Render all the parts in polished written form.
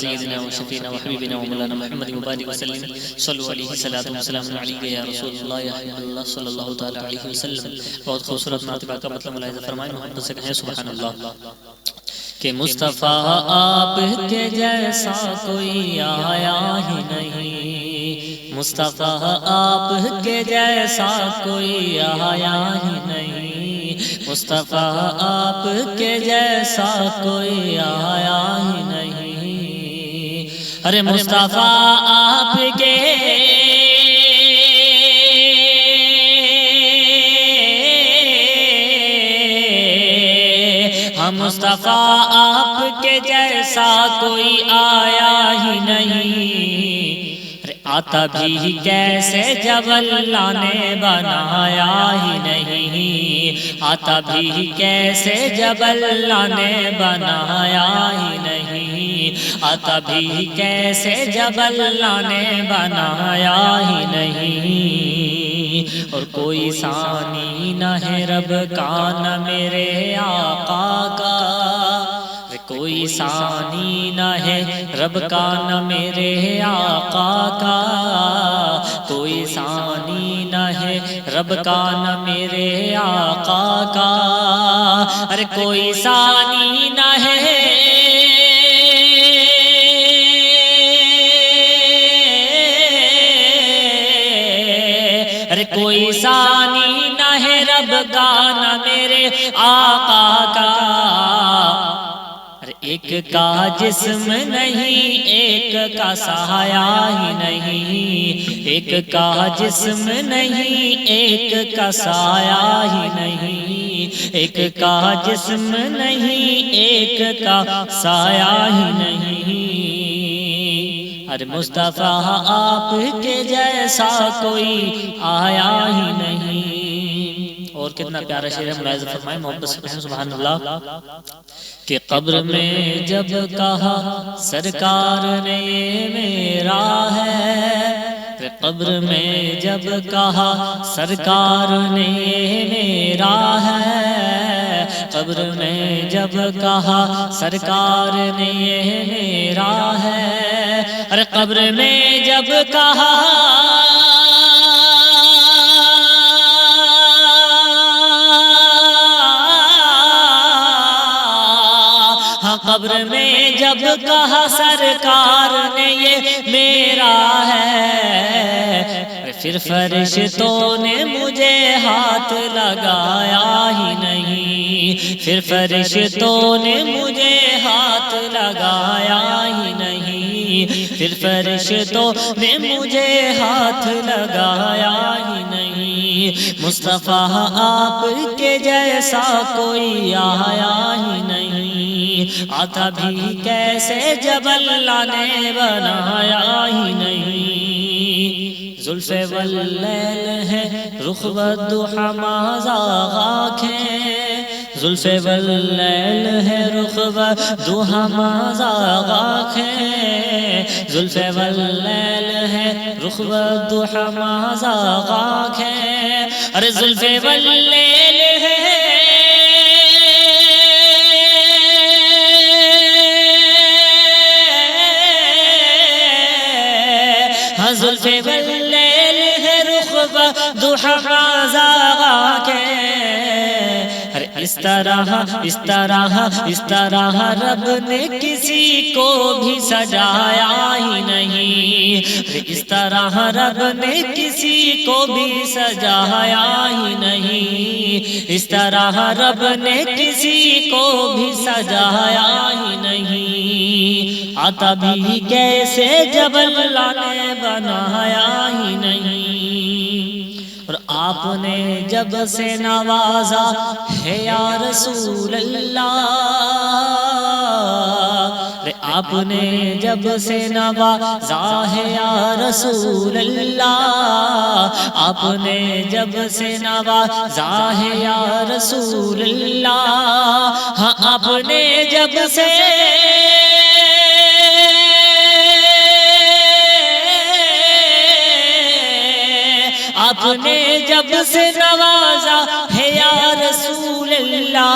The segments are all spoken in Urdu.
سيدنا وشفينا وحبيبنا ومولانا محمد مبارك وسلم صلوا عليه صلاة وسلام عليك يا رسول اللہ یا حبیب اللہ صلی اللہ تعالی علیہ وسلم. بہت خوبصورت مرتبہ کا مطلب ملاحظہ فرمائیں، محبت سے کہیں سبحان اللہ. کہ مصطفیٰ آپ کے جیسا کوئی آیا ہی نہیں، مصطفیٰ آپ کے جیسا کوئی آیا ہی نہیں، مصطفیٰ آپ کے جیسا کوئی آیا ہی نہیں. ارے مصطفیٰ آپ کے مصطفیٰ آپ کے جیسا کوئی آیا ہی نہیں. آتا بھی کیسے جب اللہ نے بنایا ہی نہیں، آتا بھی کیسے جب اللہ نے بنایا ہی نہیں، آتا بھی کیسے جب اللہ نے بنایا ہی نہیں. اور کوئی ثانی نہ ہے رب کا نہ میرے آقا کا، کوئی ثانی نہ ہے رب کا نہ میرے آقا کا، کوئی ثانی نہ ہے رب کا نہ میرے آقا کا. ارے کوئی ثانی نہ ہے کوئی ثانی نہ ہے رب کا نہ میرے آقا کا. ایک کا جسم نہیں ایک کا سایہ ہی نہیں، ایک کا جسم نہیں ایک کا سایہ ہی نہیں، ایک کا جسم نہیں ایک کا سایہ ہی نہیں. ارے مصطفیٰ آپ کے جیسا کوئی آیا ہی نہیں. اور کتنا پیارا شعر ہے، ملاحظہ فرمائیں، محبت سے کہیں سبحان اللہ. کہ قبر میں جب کہا سرکار نے یہ میرا ہے، قبر میں جب کہا سرکار نے یہ میرا ہے، قبر میں جب کہا سرکار نے یہ میرا ہے. ارے قبر میں جب کہا قبر میں جب کہا سرکار نے یہ میرا ہے، پھر فرشتوں نے مجھے ہاتھ لگایا ہی نہیں، پھر فرشتوں نے مجھے ہاتھ لگایا ہی نہیں، پھر فرشتوں نے مجھے ہاتھ لگایا ہی نہیں. مصطفیٰ آپ کے جیسا کوئی آیا ہی نہیں، آتا بھی کیسے جب اللہ نے بنایا ہی نہیں. زلف واللیل ہے رخ والضحی ماذا غاکھیں، زلف واللیل ہے رخ والضحی ماذا غاکھیں، زلف واللیل ہے رخ والضحی ماذا غاکھیں. ارے زلف واللیل ہے زلف واللیل ہے رخ والضحی ماذا غاکھیں. اس طرح رب نے کسی کو بھی سجایا ہی نہیں، اس طرح رب نے کسی کو بھی سجایا ہی نہیں، اس طرح رب نے کسی کو بھی سجایا ہی نہیں. آتا بھی کیسے جب اللہ نے بنایا ہی نہیں. اور آپ نے جب سے نوازا ہے یا رسول اللہ، آپ نے جب سے نوازا ہے یا رسول اللہ، آپ نے جب سے نوازا ہے یا رسول اللہ. ہاں آپ نے جب سے آپ نے جب سے نوازا ہے یا رسول اللہ.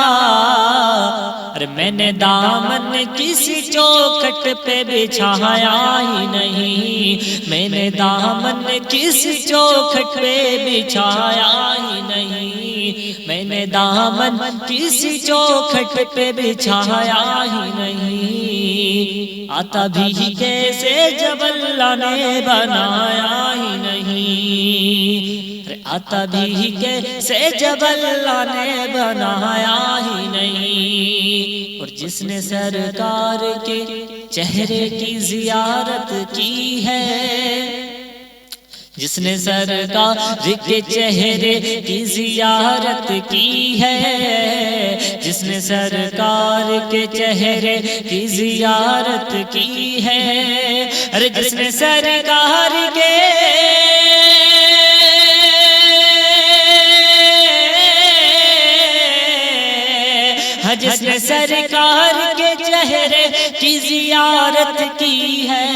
ارے میں نے دامن کسی چوکھٹ پہ بچھایا ہی نہیں، میں نے دامن کسی چوکھٹ پہ بچھایا ہی نہیں، میں نے دامن کسی چوکھٹ پہ بچھایا ہی نہیں، آتا بھی کیسے جب اللہ نے بنایا ہی نہیں، آتا بھی کیسے جب اللہ نے بنایا ہی نہیں۔ اور جس نے سرکار کے چہرے کی زیارت کی ہے، جس نے سرکار کے چہرے کی زیارت کی ہے، جس نے سرکار کے چہرے کی زیارت کی ہے، ارے جس نے سرکار کے جس نے سرکار کے چہرے کی زیارت کی ہے،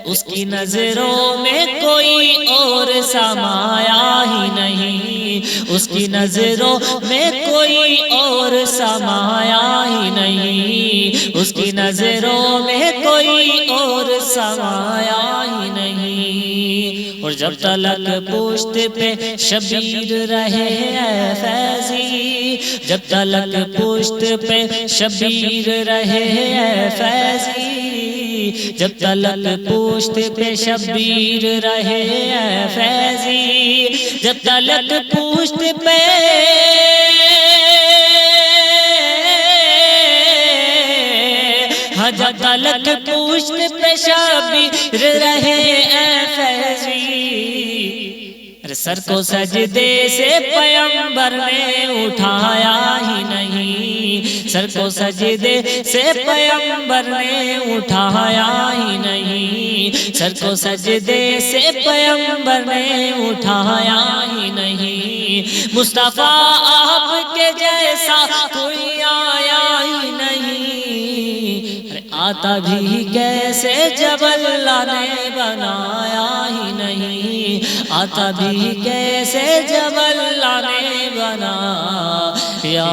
اس کی نظروں میں کوئی اور سمایا ہی نہیں، اس کی نظروں میں کوئی اور سمایا ہی نہیں، اس کی نظروں میں کوئی اور سمایا ہی نہیں۔ اور جب تلک پشت پہ شبیر رہے اے فیضی، جب تلک پشت پہ شبیر رہے اے فیضی، جب تلک پشت پہ شبیر رہے اے فیضی، جب تلک پشت پہ جب تلک پشت پہ شبیر رہے اے فیضی، سر کو سجدے سے پیغمبر نے اٹھایا ہی نہیں، سر کو سجدے سے پیغمبر نے اٹھایا ہی نہیں، سر کو سجدے سے پیغمبر نے اٹھایا ہی نہیں، مصطفیٰ آپ کے جیسا کوئی آیا ہی نہیں، آتا بھی کیسے جب اللہ نے بنایا ہی نہیں، آتا بھی کیسے جب اللہ نے بنایا